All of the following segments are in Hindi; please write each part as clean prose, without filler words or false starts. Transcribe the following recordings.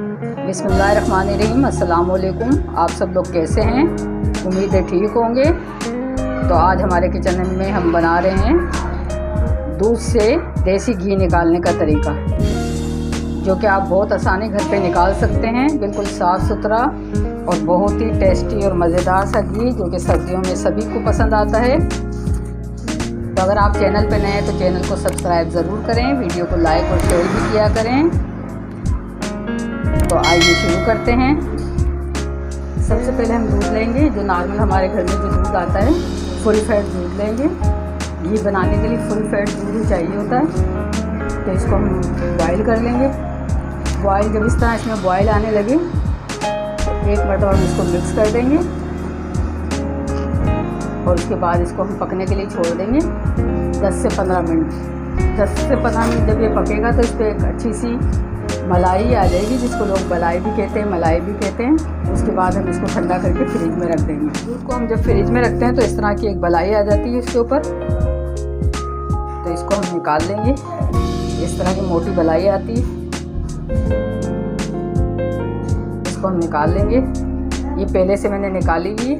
बिस्मिल्लाहिर्रहमानिर्रहीम। अस्सलाम वालेकुम। आप सब लोग कैसे हैं? उम्मीद है ठीक होंगे। तो आज हमारे किचन में हम बना रहे हैं दूध से देसी घी निकालने का तरीका, जो कि आप बहुत आसानी घर पे निकाल सकते हैं। बिल्कुल साफ़ सुथरा और बहुत ही टेस्टी और मज़ेदार सा घी, जो कि सर्दियों में सभी को पसंद आता है। तो अगर आप चैनल पे नए हैं तो चैनल को सब्सक्राइब ज़रूर करें, वीडियो को लाइक और शेयर भी किया करें। तो आइए शुरू करते हैं। सबसे पहले हम दूध लेंगे, जो नॉर्मल हमारे घर में जो दूध आता है, फुल फैट दूध लेंगे। घी बनाने के लिए फुल फैट दूध ही चाहिए होता है। तो इसको हम बॉयल कर लेंगे। बॉयल जब इस तरह इसमें बॉयल आने लगे तो एक मरतबा हम इसको मिक्स कर देंगे और उसके बाद इसको हम पकने के लिए छोड़ देंगे 10 से 15 मिनट। 10 से 15 मिनट जब ये पकेगा तो इस पर एक अच्छी सी मलाई आ जाएगी, जिसको लोग बलाई भी कहते हैं, मलाई भी कहते हैं। उसके बाद हम इसको ठंडा करके फ्रिज में रख देंगे। दूध को हम जब फ्रिज में रखते हैं तो इस तरह की एक बलाई आ जाती है इसके ऊपर। तो इसको हम निकाल लेंगे। इस तरह की मोटी बलाई आती है, इसको हम निकाल लेंगे। ये पहले से मैंने निकाली हुई है।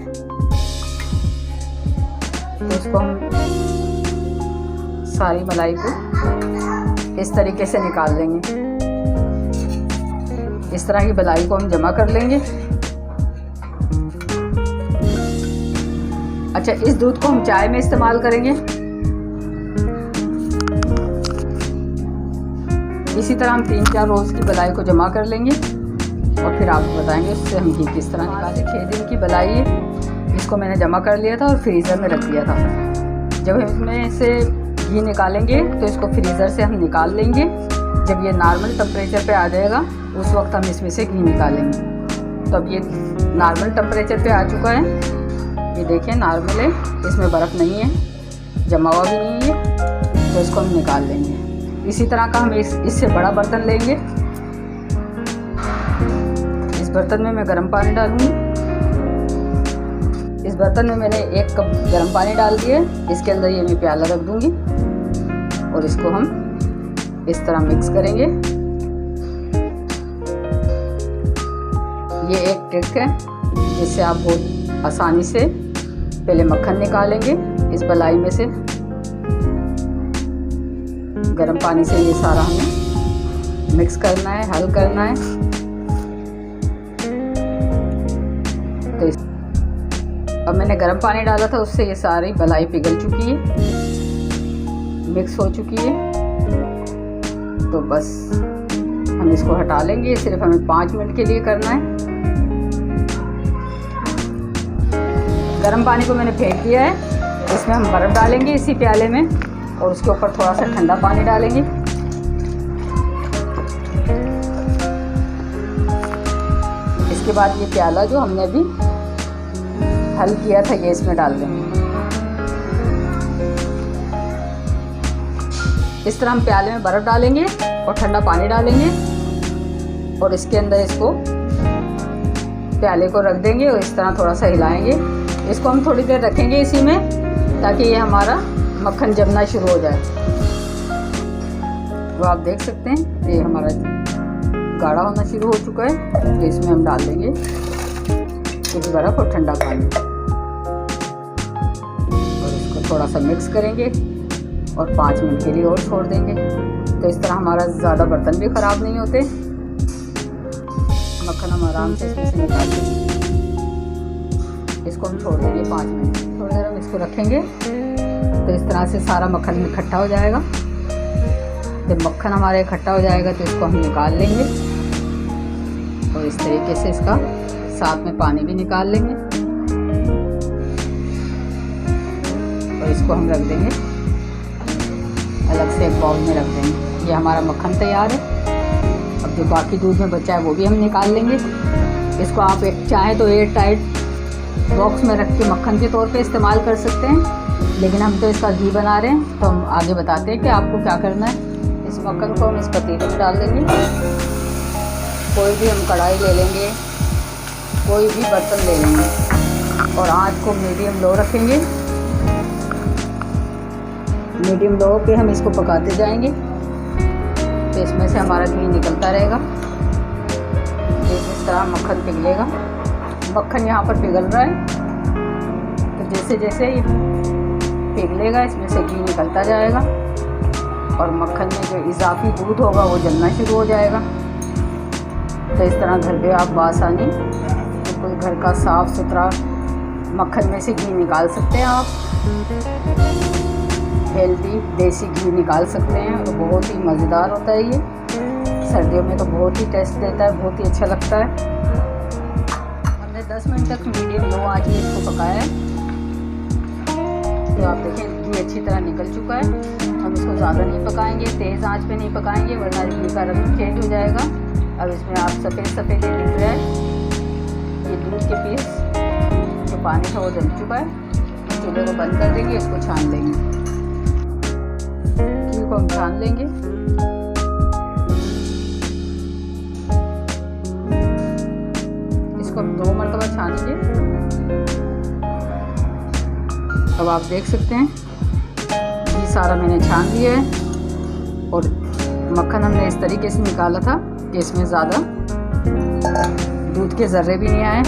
तो इसको हम सारी मलाई को इस तरीके से निकाल लेंगे। इस तरह की बलाई को हम जमा कर लेंगे। अच्छा, इस दूध को हम चाय में इस्तेमाल करेंगे। इसी तरह हम 3-4 रोज़ की बलाई को जमा कर लेंगे और फिर आपको बताएंगे उससे हम घी किस तरह निकालें। 6 दिन की बलाई है, इसको मैंने जमा कर लिया था और फ्रीज़र में रख दिया था। जब हम इसमें से घी निकालेंगे तो इसको फ्रीज़र से हम निकाल लेंगे। जब ये नॉर्मल टेम्परेचर पे आ जाएगा उस वक्त हम इसमें से घी निकालेंगे। तो अब ये नॉर्मल टेम्परेचर पे आ चुका है। ये देखें नॉर्मल है, इसमें बर्फ़ नहीं है, जमा हुआ भी नहीं है। तो इसको हम निकाल लेंगे। इसी तरह का हम इससे बड़ा बर्तन लेंगे। इस बर्तन में मैं गर्म पानी डालूँगी। इस बर्तन में मैंने 1 कप गर्म पानी डाल दिया। इसके अंदर ये मैं प्याला रख दूँगी और इसको हम इस तरह मिक्स करेंगे। ये एक ट्रिक है जिससे आप बहुत आसानी से पहले मक्खन निकालेंगे इस बलाई में से। गर्म पानी से ये सारा हमें मिक्स करना है, हल करना है। तो अब मैंने गर्म पानी डाला था, उससे ये सारी बलाई पिघल चुकी है, मिक्स हो चुकी है। तो बस हम इसको हटा लेंगे। सिर्फ हमें 5 मिनट के लिए करना है। गर्म पानी को मैंने फेंक दिया है। इसमें हम बर्फ़ डालेंगे इसी प्याले में और उसके ऊपर थोड़ा सा ठंडा पानी डालेंगे। इसके बाद ये प्याला जो हमने अभी हल किया था ये इसमें डाल देंगे। इस तरह हम प्याले में बर्फ़ डालेंगे और ठंडा पानी डालेंगे और इसके अंदर इसको प्याले को रख देंगे और इस तरह थोड़ा सा हिलाएंगे। इसको हम थोड़ी देर रखेंगे इसी में, ताकि ये हमारा मक्खन जमना शुरू हो जाए। तो आप देख सकते हैं ये हमारा गाढ़ा होना शुरू हो चुका है। तो इसमें हम डाल देंगे कुछ बर्फ़ और ठंडा पानी और इसको थोड़ा सा मिक्स करेंगे और 5 मिनट के लिए और छोड़ देंगे। तो इस तरह हमारा ज़्यादा बर्तन भी ख़राब नहीं होते। मक्खन हम आराम से इसमें से निकाल देंगे। इसको हम छोड़ देंगे 5 मिनट। थोड़ी देर हम इसको रखेंगे तो इस तरह से सारा मक्खन इकट्ठा हो जाएगा। जब मक्खन हमारा इकट्ठा हो जाएगा तो इसको हम निकाल लेंगे और इस तरीके से इसका साथ में पानी भी निकाल लेंगे और इसको हम रख देंगे अलग से एक बाउल में रख देंगे। ये हमारा मक्खन तैयार है। अब जो बाकी दूध में बचा है वो भी हम निकाल लेंगे। इसको आप चाहें तो एयर टाइट बॉक्स में रख के मक्खन के तौर पे इस्तेमाल कर सकते हैं, लेकिन हम तो इसका घी बना रहे हैं तो हम आगे बताते हैं कि आपको क्या करना है। इस मक्खन को हम इस पतीले में डाल देंगे। कोई भी हम कढ़ाई ले लेंगे, कोई भी बर्तन ले लेंगे और आँच को मीडियम लो रखेंगे। मीडियम लो पे हम इसको पकाते जाएंगे तो इसमें से हमारा घी निकलता रहेगा। इस तरह मक्खन पिघलेगा। मक्खन यहाँ पर पिघल रहा है, तो जैसे जैसे ये पिघलेगा इसमें से घी निकलता जाएगा और मक्खन में जो इजाफी दूध होगा वो जलना शुरू हो जाएगा। तो इस तरह घर पे आप बासानी बिल्कुल घर का साफ़ सुथरा मक्खन में से घी निकाल सकते हैं। आप हेल्दी देसी घी निकाल सकते हैं और बहुत ही मज़ेदार होता है ये। सर्दियों में तो बहुत ही टेस्ट देता है, बहुत ही अच्छा लगता है। हमने 10 मिनट तक मीडियम लो आंच में इसको पकाया है। तो आप देखें घी अच्छी तरह निकल चुका है। हम इसको ज़्यादा नहीं पकाएंगे, तेज़ आंच पे नहीं पकाएंगे वरना घी का रंग चेंज हो जाएगा। अब इसमें आप सफ़ेद सफ़ेद दिख रहा है ये दूध के पीस, जो पानी था वो जल चुका है। चूल्हे को बंद कर देंगे, इसको छान लेंगे। घी को हम छान लेंगे। इसको हम 2 मरतबा छानेंगे। अब आप देख सकते हैं ये सारा मैंने छान लिया है और मक्खन हमने इस तरीके से निकाला था कि इसमें ज़्यादा दूध के ज़र्रे भी नहीं आए।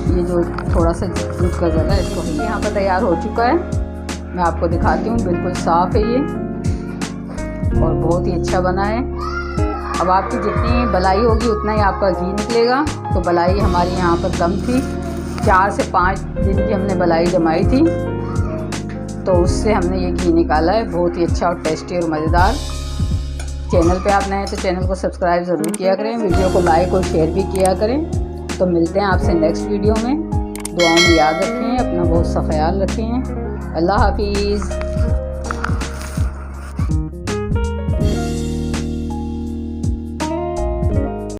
ये जो थोड़ा सा दूध का ज़र्रा है इसको यहाँ पर तैयार हो चुका है। मैं आपको दिखाती हूँ, बिल्कुल साफ़ है ये और बहुत ही अच्छा बना है। अब आपकी जितनी बलाई होगी उतना ही आपका घी निकलेगा। तो बलाई हमारी यहाँ पर कम थी, 4 से 5 दिन की हमने बलाई जमाई थी, तो उससे हमने ये घी निकाला है। बहुत ही अच्छा और टेस्टी और मज़ेदार। चैनल पे आप नए हैं तो चैनल को सब्सक्राइब ज़रूर किया करें, वीडियो को लाइक और शेयर भी किया करें। तो मिलते हैं आपसे नेक्स्ट वीडियो में। दुआओं में याद रखें, अपना बहुत सा ख्याल रखें। अल्लाह हाफिज़।